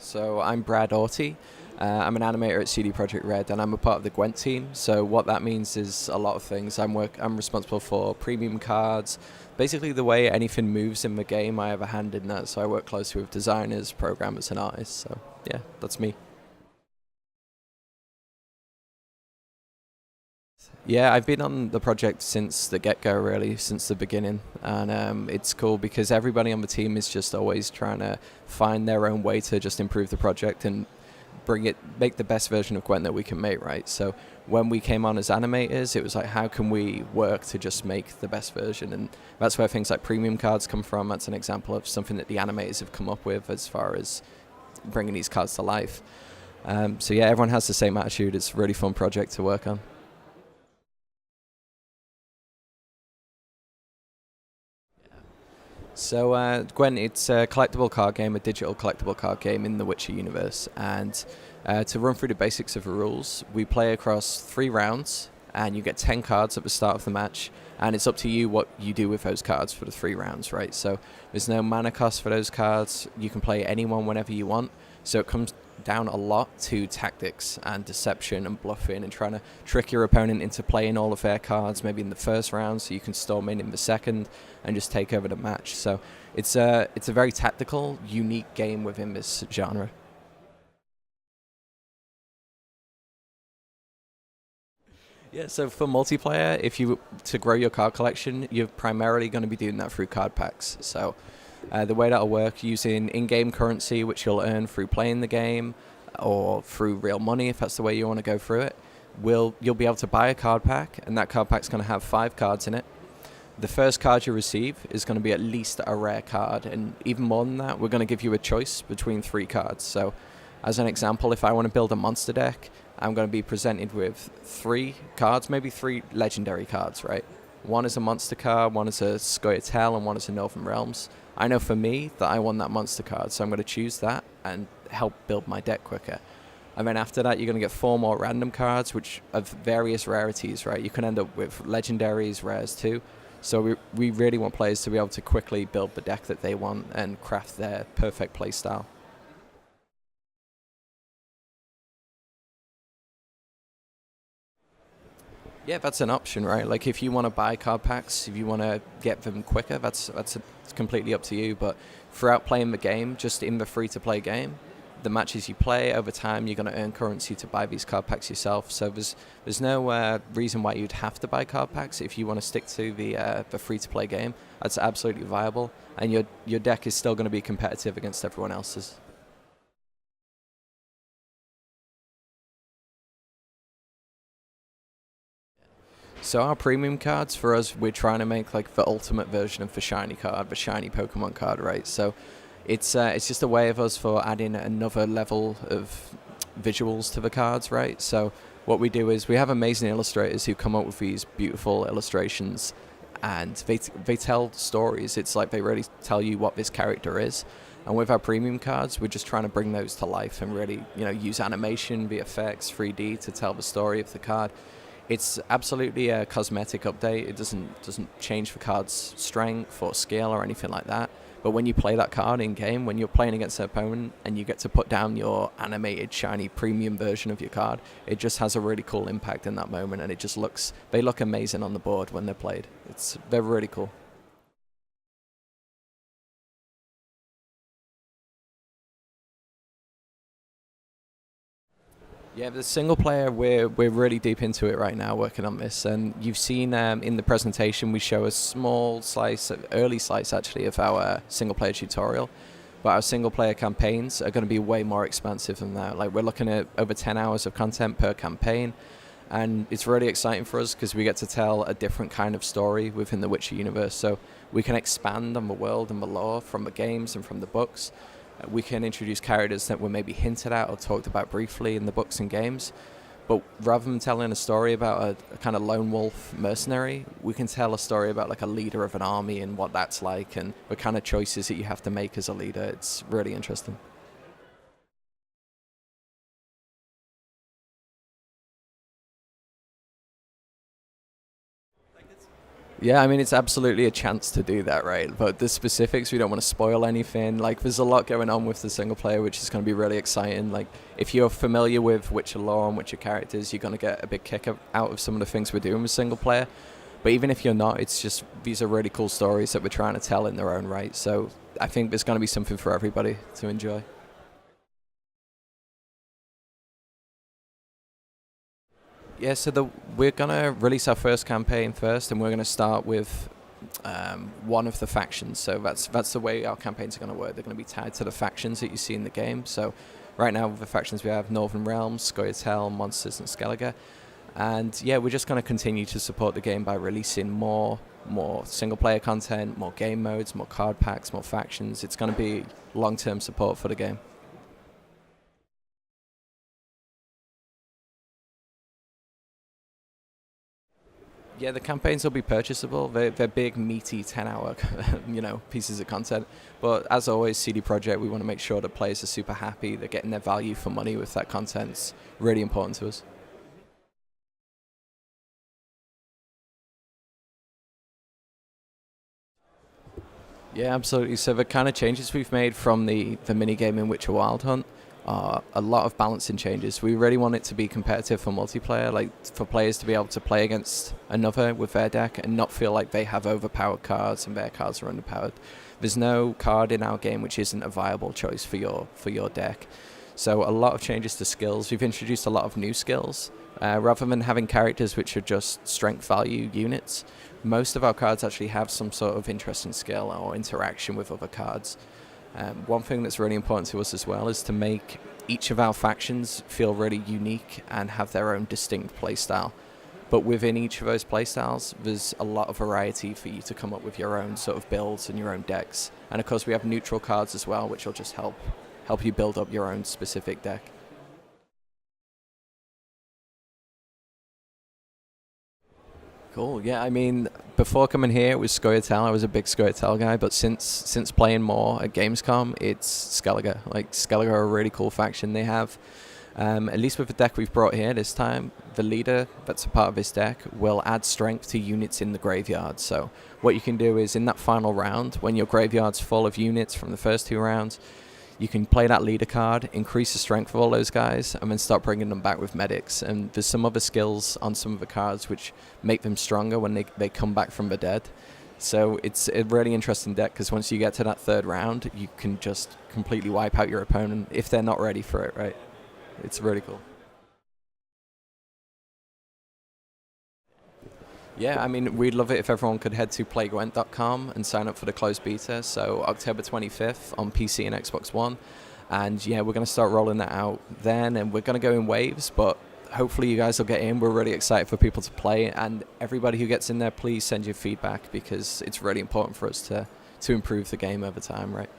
So I'm Brad Auty. I'm an animator at CD Projekt RED, and I'm a part of the GWENT team. So what that means is a lot of things. I'm responsible for premium cards. Basically, the way anything moves in the game, I have a hand in that. So I work closely with designers, programmers, and artists. So yeah, that's me. Yeah, I've been on the project since the get-go, really, since the beginning, and it's cool because everybody on the team is just always trying to find their own way to just improve the project and make the best version of Gwent that we can make, right? So when we came on as animators, it was like, how can we work to just make the best version? And that's where things like premium cards come from. That's an example of something that the animators have come up with as far as bringing these cards to life. So yeah, everyone has the same attitude. It's a really fun project to work on. So Gwent, it's a collectible card game, a digital collectible card game in the Witcher universe. And to run through the basics of the rules, we play across 3 rounds, and you get 10 cards at the start of the match. And it's up to you what you do with those cards for the 3 rounds, right? So there's no mana cost for those cards. You can play anyone whenever you want. So it comes down a lot to tactics and deception and bluffing and trying to trick your opponent into playing all of their cards maybe in the first round so you can storm in the second and just take over the match. So it's a very tactical, unique game within this genre. Yeah, so for multiplayer, to grow your card collection, you're primarily going to be doing that through card packs. So the way that'll work, using in-game currency, which you'll earn through playing the game, or through real money, if that's the way you want to go through it, you'll be able to buy a card pack, and that card pack's going to have 5 cards in it. The first card you receive is going to be at least a rare card, and even more than that, we're going to give you a choice between 3 cards. So as an example, if I want to build a monster deck, I'm going to be presented with 3 cards, maybe 3 legendary cards, right? One is a monster card, one is a Scoia'tael, and one is a Northern Realms. I know for me that I want that monster card, so I'm going to choose that and help build my deck quicker. And then after that, you're going to get 4 more random cards, which of various rarities, right? You can end up with legendaries, rares too. So we really want players to be able to quickly build the deck that they want and craft their perfect play style. Yeah, that's an option, right? Like if you want to buy card packs, if you want to get them quicker, it's completely up to you. But throughout playing the game, just in the free-to-play game, the matches you play over time, you're going to earn currency to buy these card packs yourself. So there's no reason why you'd have to buy card packs if you want to stick to the free-to-play game. That's absolutely viable, and your deck is still going to be competitive against everyone else's. So our premium cards, for us, we're trying to make like the ultimate version of the shiny card, the shiny Pokemon card, right? So it's just a way of us for adding another level of visuals to the cards, right? So what we do is we have amazing illustrators who come up with these beautiful illustrations, and they tell stories. It's like they really tell you what this character is. And with our premium cards, we're just trying to bring those to life and really, use animation, VFX, 3D to tell the story of the card. It's absolutely a cosmetic update. It doesn't change the card's strength or skill or anything like that. But when you play that card in game, when you're playing against an opponent and you get to put down your animated shiny premium version of your card, it just has a really cool impact in that moment, and they look amazing on the board when they're played. They're really cool. Yeah, the single player, we're really deep into it right now, working on this. And you've seen in the presentation, we show a small slice, early slice actually, of our single player tutorial. But our single player campaigns are going to be way more expansive than that. Like, we're looking at over 10 hours of content per campaign. And it's really exciting for us because we get to tell a different kind of story within the Witcher universe. So we can expand on the world and the lore from the games and from the books. We can introduce characters that were maybe hinted at or talked about briefly in the books and games. But rather than telling a story about a kind of lone wolf mercenary, we can tell a story about like a leader of an army and what that's like and the kind of choices that you have to make as a leader. It's really interesting. Yeah, I mean, it's absolutely a chance to do that, right? But the specifics, we don't want to spoil anything. Like, there's a lot going on with the single player, which is going to be really exciting. Like, if you're familiar with Witcher lore and Witcher characters, you're going to get a big kick out of some of the things we're doing with single player. But even if you're not, it's just, these are really cool stories that we're trying to tell in their own right. So I think there's going to be something for everybody to enjoy. Yeah, so we're going to release our first campaign first, and we're going to start with one of the factions. So that's the way our campaigns are going to work. They're going to be tied to the factions that you see in the game. So right now with the factions we have Northern Realms, Scoia'tael, Monsters, and Skellige. And yeah, we're just going to continue to support the game by releasing more single-player content, more game modes, more card packs, more factions. It's going to be long-term support for the game. Yeah, the campaigns will be purchasable. They're big, meaty, 10-hour, pieces of content. But as always, CD Projekt, we want to make sure that players are super happy. They're getting their value for money with that content. It's really important to us. Yeah, absolutely. So the kind of changes we've made from the mini game in Witcher Wild Hunt are a lot of balancing changes. We really want it to be competitive for multiplayer, like for players to be able to play against another with their deck and not feel like they have overpowered cards and their cards are underpowered. There's no card in our game which isn't a viable choice for your deck. So a lot of changes to skills. We've introduced a lot of new skills. Rather than having characters which are just strength value units, most of our cards actually have some sort of interesting skill or interaction with other cards. One thing that's really important to us as well is to make each of our factions feel really unique and have their own distinct playstyle. But within each of those playstyles, there's a lot of variety for you to come up with your own sort of builds and your own decks. And of course we have neutral cards as well, which will just help you build up your own specific deck. Cool. Yeah, I mean, before coming here, it was Scoia'tael. I was a big Scoia'tael guy, but since playing more at Gamescom, it's Skellige. Like, Skellige are a really cool faction. They have, at least with the deck we've brought here this time, the leader that's a part of this deck will add strength to units in the graveyard. So what you can do is, in that final round, when your graveyard's full of units from the first two rounds, you can play that leader card, increase the strength of all those guys, and then start bringing them back with medics. And there's some other skills on some of the cards which make them stronger when they come back from the dead. So it's a really interesting deck, because once you get to that third round, you can just completely wipe out your opponent if they're not ready for it, right? It's really cool. Yeah, I mean, we'd love it if everyone could head to playgwent.com and sign up for the closed beta. So October 25th on PC and Xbox One. And yeah, we're going to start rolling that out then, and we're going to go in waves, but hopefully you guys will get in. We're really excited for people to play, and everybody who gets in there, please send your feedback, because it's really important for us to improve the game over time, right?